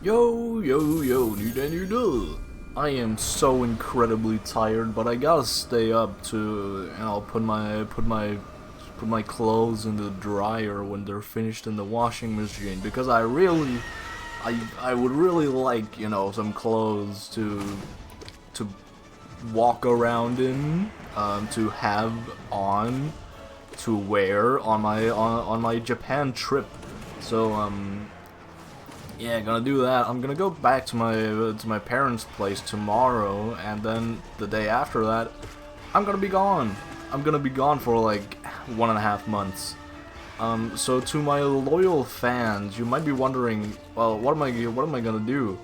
Yo, I am so incredibly tired, but I gotta stay up to, put my clothes in the dryer when they're finished in the washing machine, because I would really like, some clothes to walk around in, to have on, to wear on my Japan trip. So yeah, gonna do that. I'm gonna go back to my parents' place tomorrow, and then the day after that, I'm gonna be gone. I'm gonna be gone for like 1.5 months. So to my loyal fans, you might be wondering, well, what am I gonna do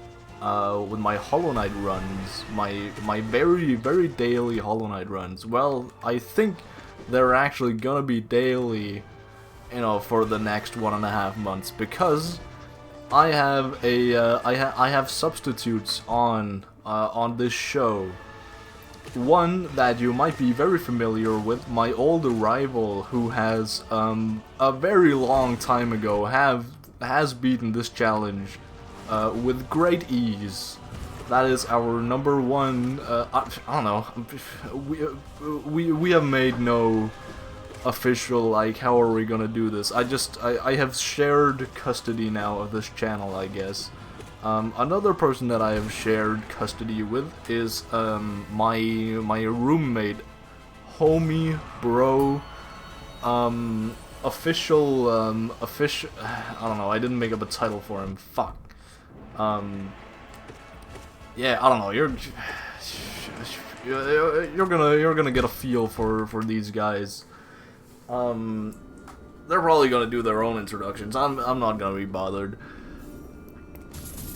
with my Hollow Knight runs, my very daily Hollow Knight runs? Well, I think they're actually gonna be daily, for the next 1.5 months, because I have I have substitutes on this show. One that you might be very familiar with, my old rival, who has a very long time ago has beaten this challenge with great ease. That is our number one. I don't know. We have made no official, like, how are we gonna do this? I have shared custody now of this channel, I guess. Another person that I have shared custody with is my roommate, homie, bro, official, I don't know, I didn't make up a title for him, fuck. Yeah, I don't know, you're gonna get a feel for these guys. They're probably gonna do their own introductions. I'm not gonna be bothered.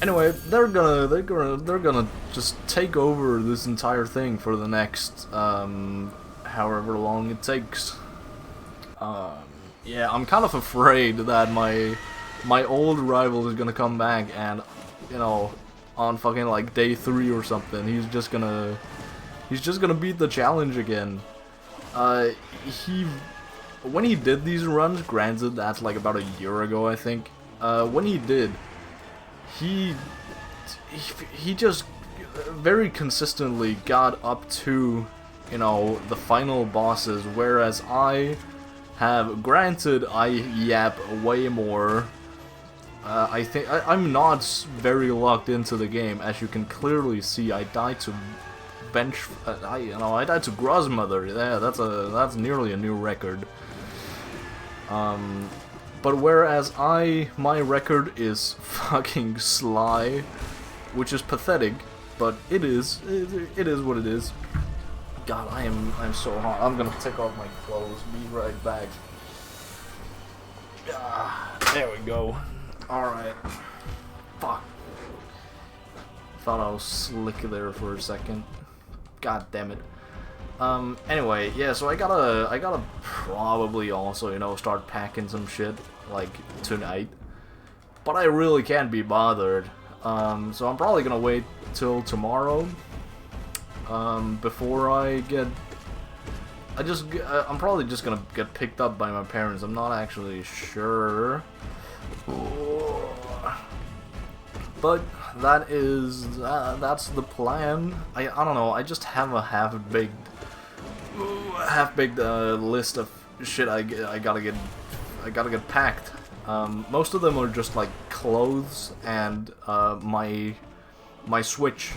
Anyway, they're gonna just take over this entire thing for the next however long it takes. Yeah, I'm kind of afraid that my old rival is gonna come back and, on fucking like day 3 or something, he's just gonna beat the challenge again. When he did these runs, granted that's like about a year ago, I think, when he did, he just very consistently got up to, the final bosses, whereas I have, granted, I yap way more. I think I'm not very locked into the game, as you can clearly see. I died to I died to Grozmother. Yeah, that's nearly a new record. But whereas my record is fucking Sly, which is pathetic, but it is what it is. God, I'm so hot. I'm gonna take off my clothes. Be right back. There we go. All right. Fuck. Thought I was slick there for a second. God damn it. Anyway, yeah, so I gotta probably also, start packing some shit, like, tonight. But I really can't be bothered. So I'm probably gonna wait till tomorrow, before I'm probably just gonna get picked up by my parents. I'm not actually sure. But that's the plan. I don't know, I just have a half-baked list of shit I gotta get packed. Most of them are just like clothes and my Switch.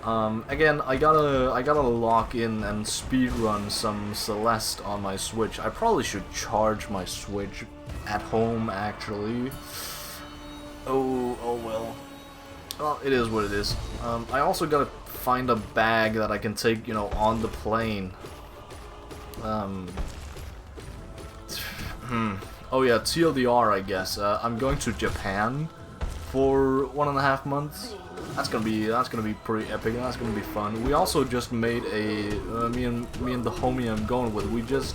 Again, I gotta lock in and speedrun some Celeste on my Switch. I probably should charge my Switch at home, actually. Oh well. Well, it is what it is. I also gotta find a bag that I can take, on the plane. Oh yeah, TLDR, I guess. I'm going to Japan for 1.5 months. That's gonna be pretty epic, and that's gonna be fun. We also just made a me and the homie I'm going with. We just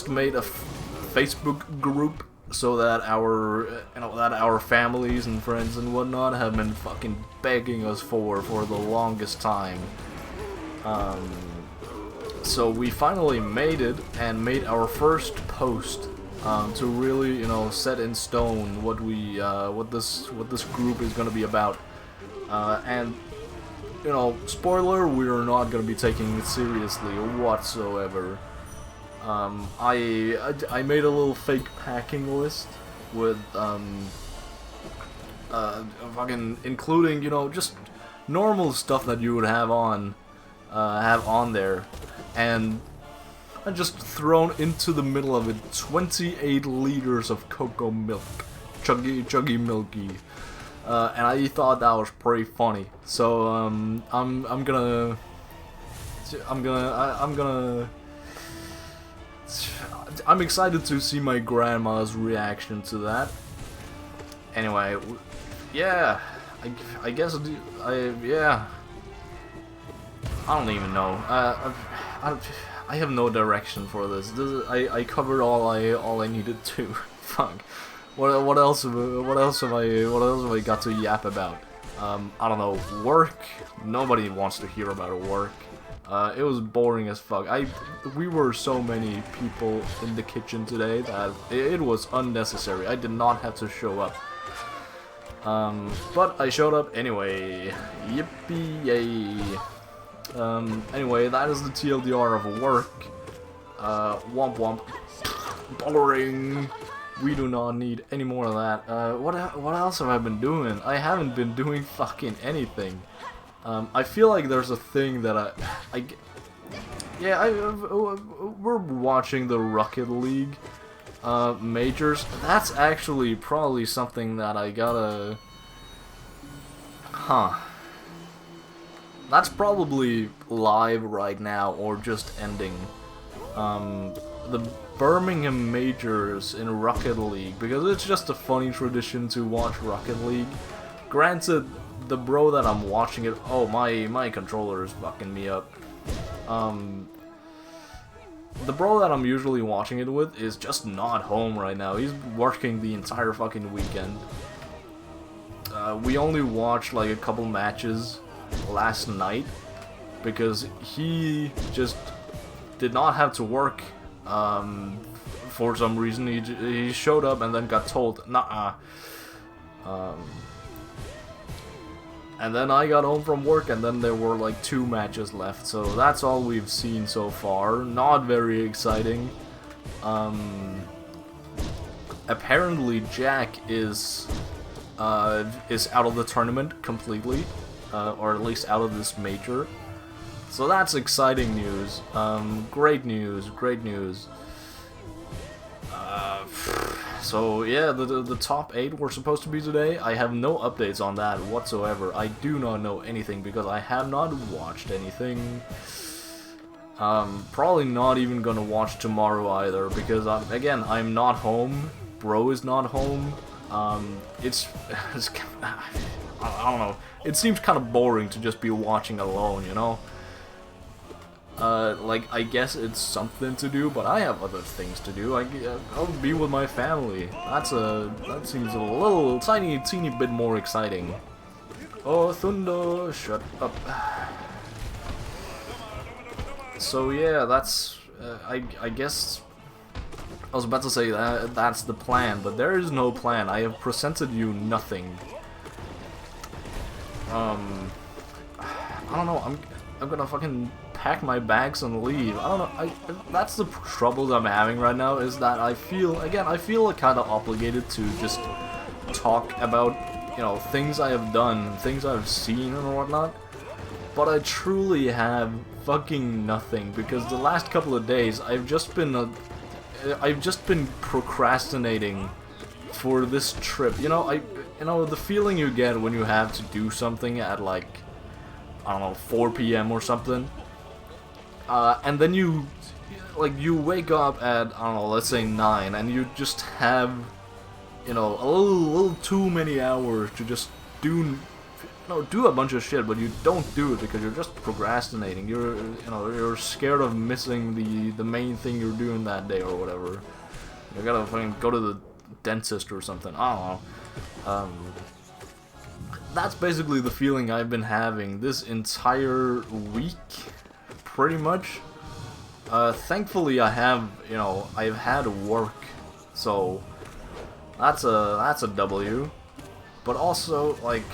made a Facebook group, so that our families and friends and whatnot have been fucking begging us for the longest time. So we finally made it and made our first post to really, you know, set in stone what what this group is gonna be about. And you know, spoiler, we are not gonna be taking it seriously whatsoever. I made a little fake packing list with fucking including, you know, just normal stuff that you would have on there, and I just thrown into the middle of it 28 liters of cocoa milk, chuggy milky, and I thought that was pretty funny. So I'm gonna I'm excited to see my grandma's reaction to that. Anyway, yeah, I guess yeah. I don't even know. I have no direction for this. I covered all I needed to. Fuck. What else have I got to yap about? I don't know. Work. Nobody wants to hear about work. It was boring as fuck. We were so many people in the kitchen today that it was unnecessary. I did not have to show up. But I showed up anyway. Yippee yay. Anyway, that is the TLDR of work. Womp womp. Boring. We do not need any more of that. What else have I been doing? I haven't been doing fucking anything. I feel like there's a thing that we're watching the Rocket League majors. That's actually probably something that I gotta... That's probably live right now, or just ending. The Birmingham majors in Rocket League, because it's just a funny tradition to watch Rocket League. Granted, the bro that I'm watching it... Oh, my controller is fucking me up. The bro that I'm usually watching it with is just not home right now. He's working the entire fucking weekend. We only watched like a couple matches last night because he just did not have to work for some reason. He showed up and then got told, nah. And then I got home from work, and then there were like 2 matches left, so that's all we've seen so far. Not very exciting. Apparently Jack is out of the tournament completely, or at least out of this major. So that's exciting news. Great news, great news. So yeah, the top 8 were supposed to be today. I have no updates on that whatsoever. I do not know anything because I have not watched anything. Probably not even gonna watch tomorrow either because again, I'm not home. Bro is not home. It's I don't know. It seems kind of boring to just be watching alone, you know? Like, I guess it's something to do, but I have other things to do. I'll be with my family. That seems a little teeny bit more exciting. Oh, Thunder, shut up. So yeah, that's, I guess, I was about to say that's the plan, but there is no plan. I have presented you nothing. I don't know, I'm gonna fucking pack my bags and leave. I don't know, that's the trouble that I'm having right now, is that I feel kind of obligated to just talk about, you know, things I have done, things I've seen and whatnot, but I truly have fucking nothing, because the last couple of days I've just been procrastinating for this trip. You know, the feeling you get when you have to do something at like, I don't know, 4 PM or something. And then you wake up at, I don't know, let's say 9, and you just have, you know, a little too many hours to just do a bunch of shit, but you don't do it because you're just procrastinating. You're scared of missing the main thing you're doing that day or whatever. You gotta fucking go to the dentist or something. I don't know. That's basically the feeling I've been having this entire week, pretty much. Thankfully I've had work, So that's a W. But also, like,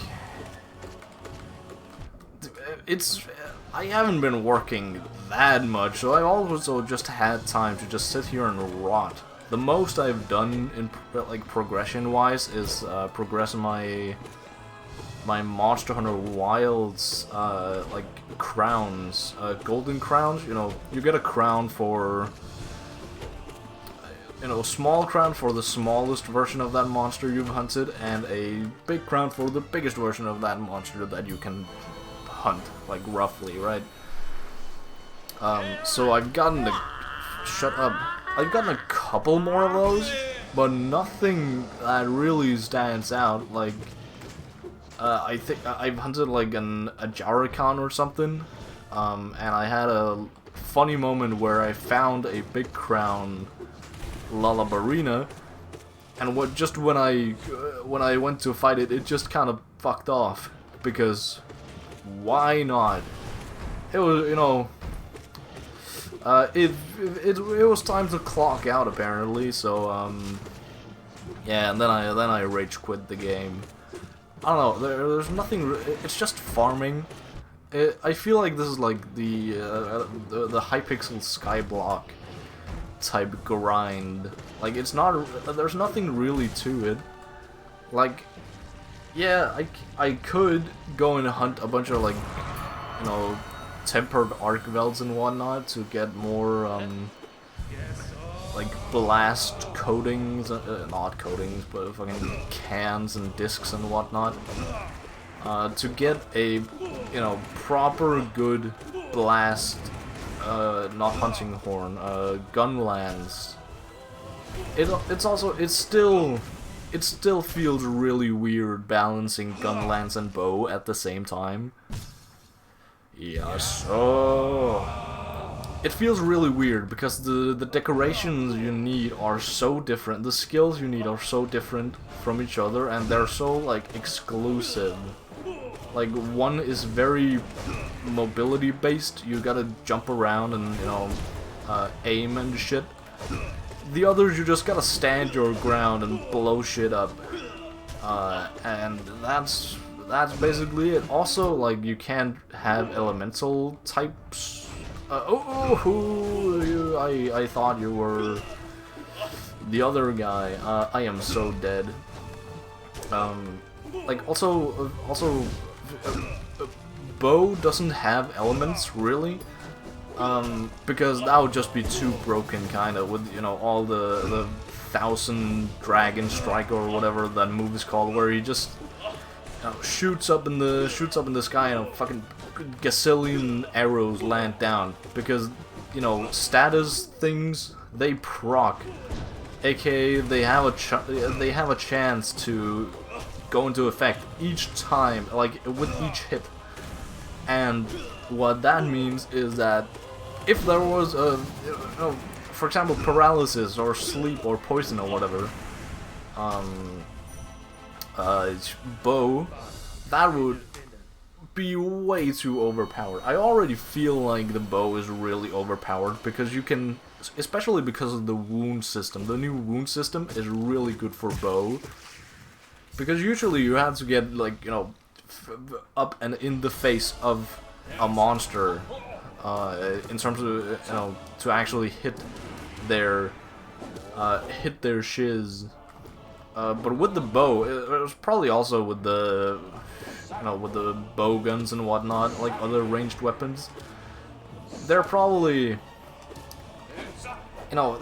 I haven't been working that much, so I also just had time to just sit here and rot. The most I've done in like progression-wise is progress my Monster Hunter Wilds like crowns, golden crowns. You know, you get a crown for, you know, a small crown for the smallest version of that monster you've hunted, and a big crown for the biggest version of that monster that you can hunt, like roughly, right? So I've gotten I've gotten a couple more of those, but nothing that really stands out. Like, I think I've hunted like a Jarakan or something, and I had a funny moment where I found a big crown Lullabarina, and when I went to fight it, it just kind of fucked off, because why not? It was, you know, it was time to clock out apparently, so yeah, and then I rage quit the game. I don't know, there's nothing, it's just farming. I feel like this is like the Hypixel Skyblock type grind. Like, it's not, there's nothing really to it. Like, yeah, I could go and hunt a bunch of, like, you know, tempered Arcvelds and whatnot to get more like blast coatings, not coatings, but fucking cans and discs and whatnot, to get a, you know, proper good blast, not hunting horn, gunlands. It still feels really weird balancing gunlands and bow at the same time. Yeah, so it feels really weird because the decorations you need are so different, the skills you need are so different from each other, and they're so, like, exclusive. Like, one is very mobility based, you gotta jump around and, you know, aim and shit. The others, you just gotta stand your ground and blow shit up, and that's basically it. Also, like, you can't have elemental types. I thought you were the other guy. I am so dead. Like, also, bow doesn't have elements, really. Because that would just be too broken, kinda, with, you know, all the 1000 Dragon Strike or whatever that move is called, where he just, you know, shoots up in the sky and a fucking gazillion arrows land down. Because, you know, status things, they proc, aka they have a chance to go into effect each time, like with each hit. And what that means is that if there was a, you know, for example, paralysis or sleep or poison or whatever, bow, that would be way too overpowered. I already feel like the bow is really overpowered because you can, especially because of the wound system. The new wound system is really good for bow, because usually you have to get, like, you know, up and in the face of a monster, in terms of, you know, to actually hit their shiz. But with the bow, it was probably also with the, you know, with the bow guns and whatnot, like other ranged weapons, they're probably, you know,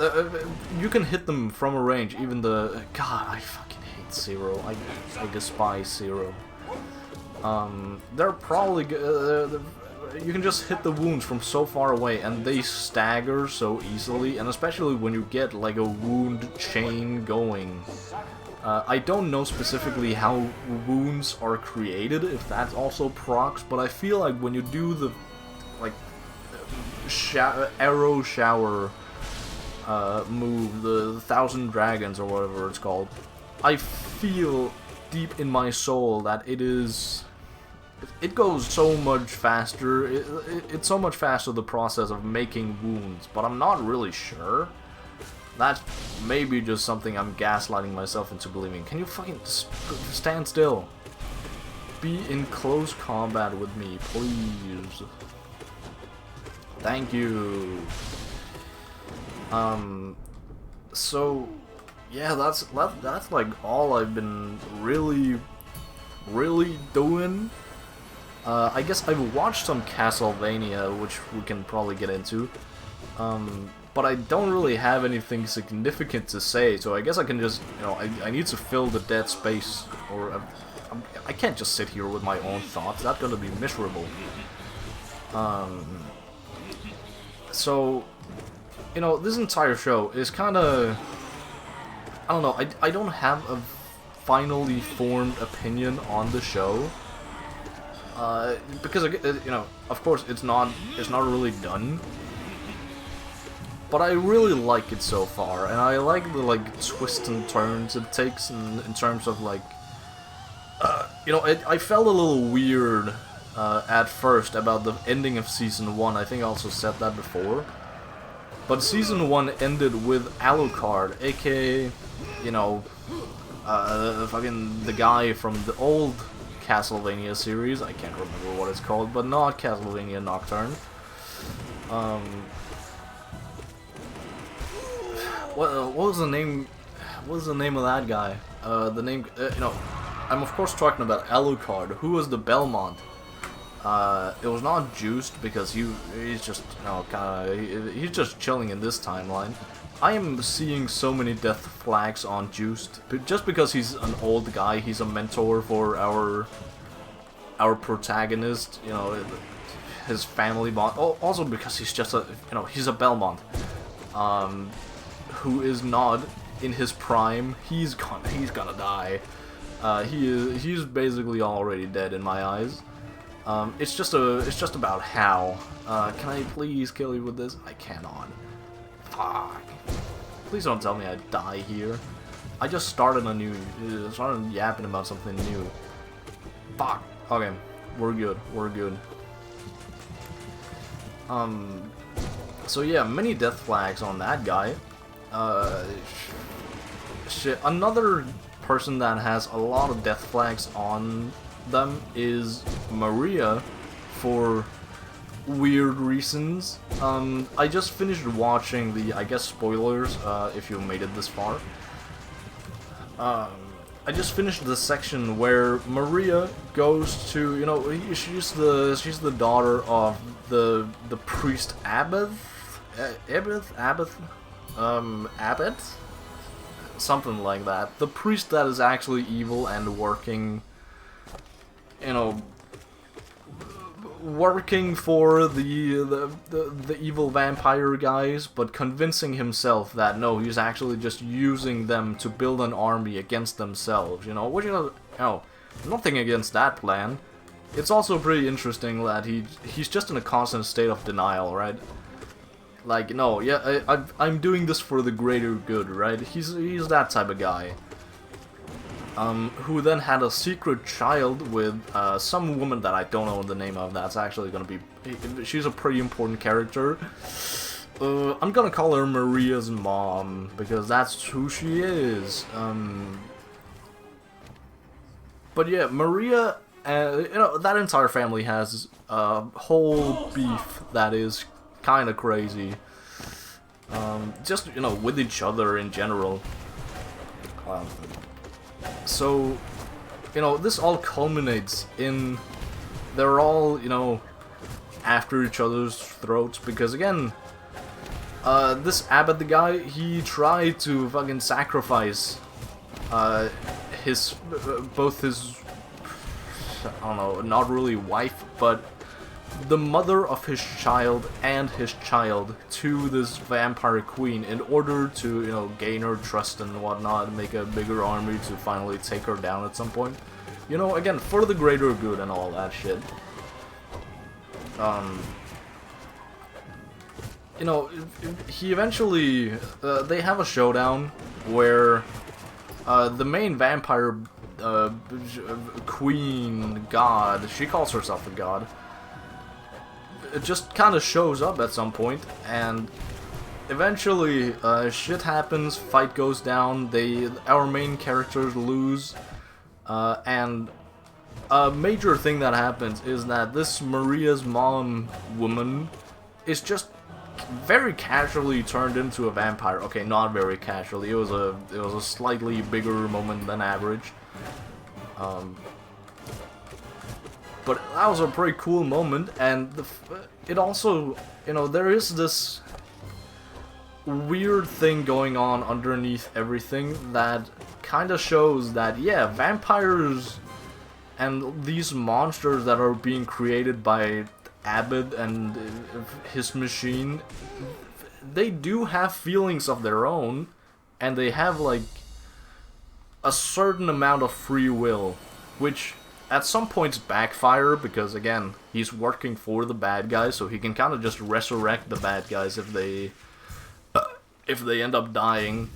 you can hit them from a range. Even the, God, I fucking hate Zero. I despise Zero. They're probably, you can just hit the wounds from so far away, and they stagger so easily, and especially when you get, like, a wound chain going. I don't know specifically how wounds are created, if that's also procs, but I feel like when you do the, like, arrow shower move, the 1000 Dragons or whatever it's called, I feel deep in my soul that it goes so much faster. It's so much faster, the process of making wounds, but I'm not really sure. That's maybe just something I'm gaslighting myself into believing. Can you fucking stand still? Be in close combat with me, please. Thank you. So yeah, that's like all I've been really doing. I guess I've watched some Castlevania, which we can probably get into. But I don't really have anything significant to say, so I guess I can just, you know, I need to fill the dead space, or I can't just sit here with my own thoughts. That's gonna be miserable. So, you know, this entire show is kind of, I don't know, I don't have a finally formed opinion on the show. Because, you know, of course it's not really done. But I really like it so far, and I like the, like, twists and turns it takes in terms of, like, you know, I felt a little weird, at first about the ending of Season 1, I think I also said that before. But Season 1 ended with Alucard, aka, you know, the guy from the old Castlevania series, I can't remember what it's called, but not Castlevania Nocturne. What was the name? What was the name of that guy? The name, you know, I'm of course talking about Alucard. Who was the Belmont? It was not Juiced because he's just, you know, he's just chilling in this timeline. I am seeing so many death flags on Juiced, but just because he's an old guy, he's a mentor for our protagonist. You know, his family bond. Oh, also because he's just a, you know, he's a Belmont. Who is not in his prime. He's gonna die. He's basically already dead in my eyes. It's just about how. Can I please kill you with this? I cannot. Fuck. Please don't tell me I die here. I just started yapping about something new. Fuck. Okay, we're good. We're good. So yeah, many death flags on that guy. Shit. Another person that has a lot of death flags on them is Maria, for weird reasons. I just finished watching the, I guess, spoilers, if you made it this far. I just finished the section where Maria goes to, you know, she's the daughter of the priest Abbot? Something like that. The priest that is actually evil and working, you know, working for the evil vampire guys, but convincing himself that no, he's actually just using them to build an army against themselves, you know, which is, you know, nothing against that plan. It's also pretty interesting that he's just in a constant state of denial, right? Like, no, yeah, I'm doing this for the greater good, right? He's that type of guy. Who then had a secret child with some woman that I don't know the name of. That's actually gonna be... She's a pretty important character. I'm gonna call her Maria's mom, because that's who she is. But yeah, Maria, you know, that entire family has a whole beef that is kind of crazy. Just, you know, with each other in general. So, you know, this all culminates in they're all, you know, after each other's throats, because again, this Abbott, the guy, he tried to fucking sacrifice both his, I don't know, not really wife, but the mother of his child and his child to this vampire queen in order to, you know, gain her trust and whatnot, make a bigger army to finally take her down at some point. You know, again, for the greater good and all that shit. You know, he eventually, they have a showdown where the main vampire queen god, she calls herself a god, it just kind of shows up at some point, and eventually, shit happens, fight goes down, our main characters lose, and a major thing that happens is that this Maria's mom woman is just very casually turned into a vampire. Okay, not very casually. It was a slightly bigger moment than average. But that was a pretty cool moment, and it also, you know, there is this weird thing going on underneath everything that kind of shows that, yeah, vampires and these monsters that are being created by Abbott and his machine, they do have feelings of their own, and they have, like, a certain amount of free will, which at some points backfire, because again, he's working for the bad guys, so he can kind of just resurrect the bad guys if they end up dying.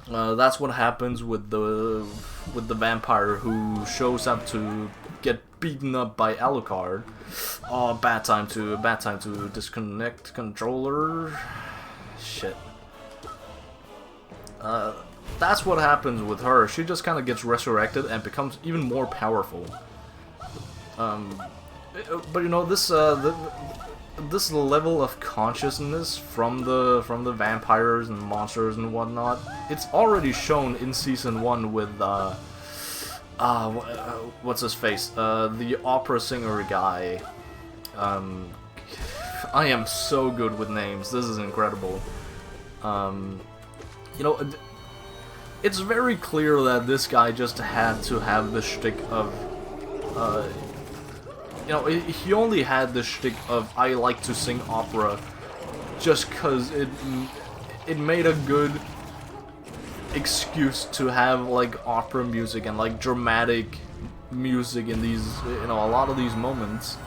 That's what happens with the vampire who shows up to get beaten up by Alucard. Oh, bad time to disconnect controller. Shit. That's what happens with her. She just kind of gets resurrected and becomes even more powerful. But you know, this level of consciousness from the vampires and monsters and whatnot, it's already shown in season 1 with what's his face? The opera singer guy. I am so good with names. This is incredible. You know, it's very clear that this guy just had to have the shtick of, you know, he only had the shtick of I like to sing opera just cause it made a good excuse to have like opera music and like dramatic music in these, you know, a lot of these moments.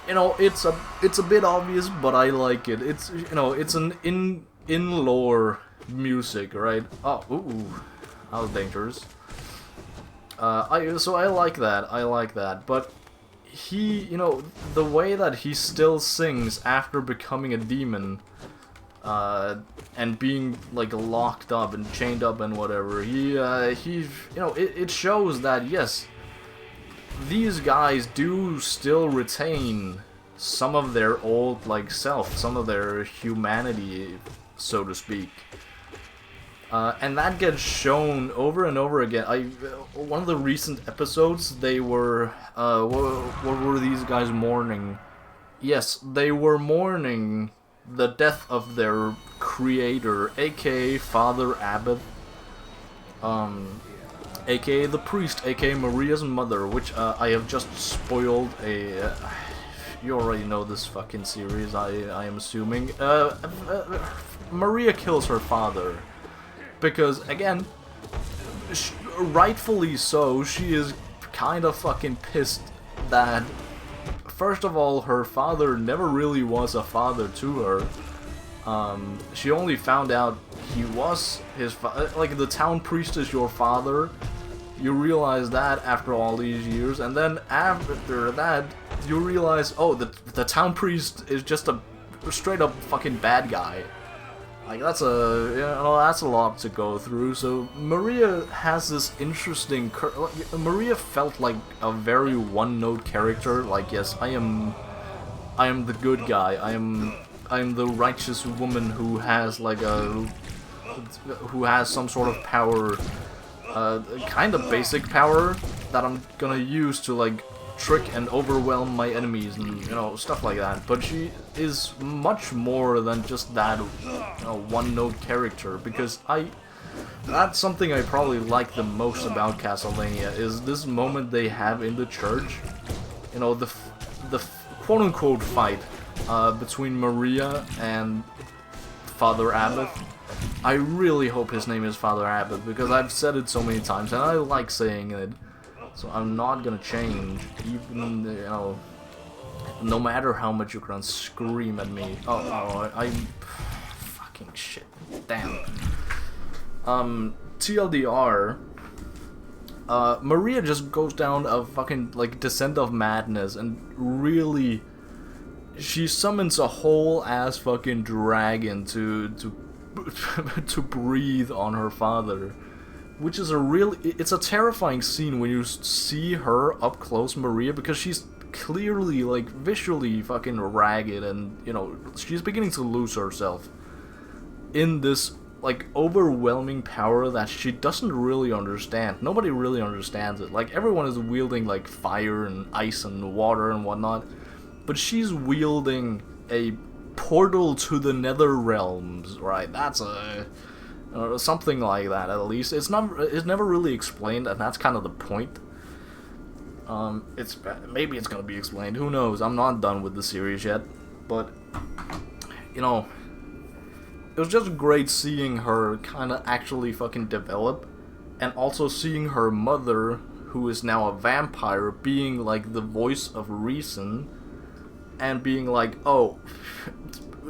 You know, it's a bit obvious, but I like it. It's, you know, it's an in lore music, right? Oh, ooh, that was dangerous. So I like that, but he, you know, the way that he still sings after becoming a demon, and being like locked up and chained up and whatever, he, you know, it shows that yes, these guys do still retain some of their old like self, some of their humanity, so to speak. And that gets shown over and over again. One of the recent episodes, they were, what were these guys mourning? Yes, they were mourning the death of their creator, aka Father Abbott, aka the priest, aka Maria's mother, which I have just spoiled a... you already know this fucking series, I am assuming. Maria kills her father. Because, again, rightfully so, she is kind of fucking pissed that, first of all, her father never really was a father to her. She only found out he was his father. Like, the town priest is your father. You realize that after all these years, and then after that, you realize, oh, the town priest is just a straight up fucking bad guy. Like, that's a, you know, that's a lot to go through. So Maria has this interesting Maria felt like a very one-note character. Like, yes, I am the good guy. I am the righteous woman who has like who has some sort of power, kind of basic power that I'm gonna use to like trick and overwhelm my enemies and, you know, stuff like that. But she is much more than just that, you know, one-note character, because that's something I probably like the most about Castlevania, is this moment they have in the church. You know, the quote-unquote fight between Maria and Father Abbott. I really hope his name is Father Abbott, because I've said it so many times and I like saying it. So I'm not gonna change, even, you know, no matter how much you're gonna scream at me. I'm fucking shit. Damn. TLDR, Maria just goes down a fucking, like, descent of madness and really she summons a whole ass fucking dragon to to breathe on her father, which is it's a terrifying scene when you see her up close, Maria, because she's clearly, like, visually fucking ragged, and, you know, she's beginning to lose herself in this, like, overwhelming power that she doesn't really understand. Nobody really understands it. Like, everyone is wielding, like, fire and ice and water and whatnot, but she's wielding a portal to the nether realms, right? That's a something like that, at least. It's never really explained, and that's kind of the point. Maybe it's gonna be explained, who knows. I'm not done with the series yet, but, you know, it was just great seeing her kind of actually fucking develop, and also seeing her mother, who is now a vampire, being like the voice of reason, and being like, oh,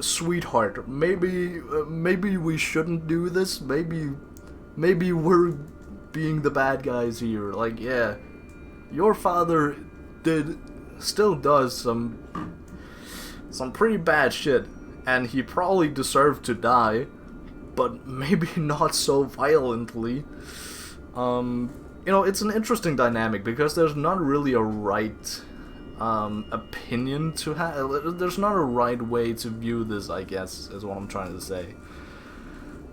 sweetheart, maybe we shouldn't do this. Maybe we're being the bad guys here. Like, yeah, your father still does some pretty bad shit, and he probably deserved to die, but maybe not so violently. You know, it's an interesting dynamic, because there's not really a right opinion to have. There's not a right way to view this, I guess, is what I'm trying to say.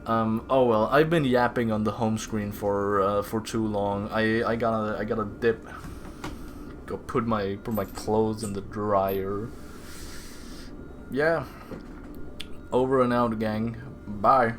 Oh well, I've been yapping on the home screen for too long. I gotta dip. Go put my clothes in the dryer. Yeah. Over and out, gang. Bye.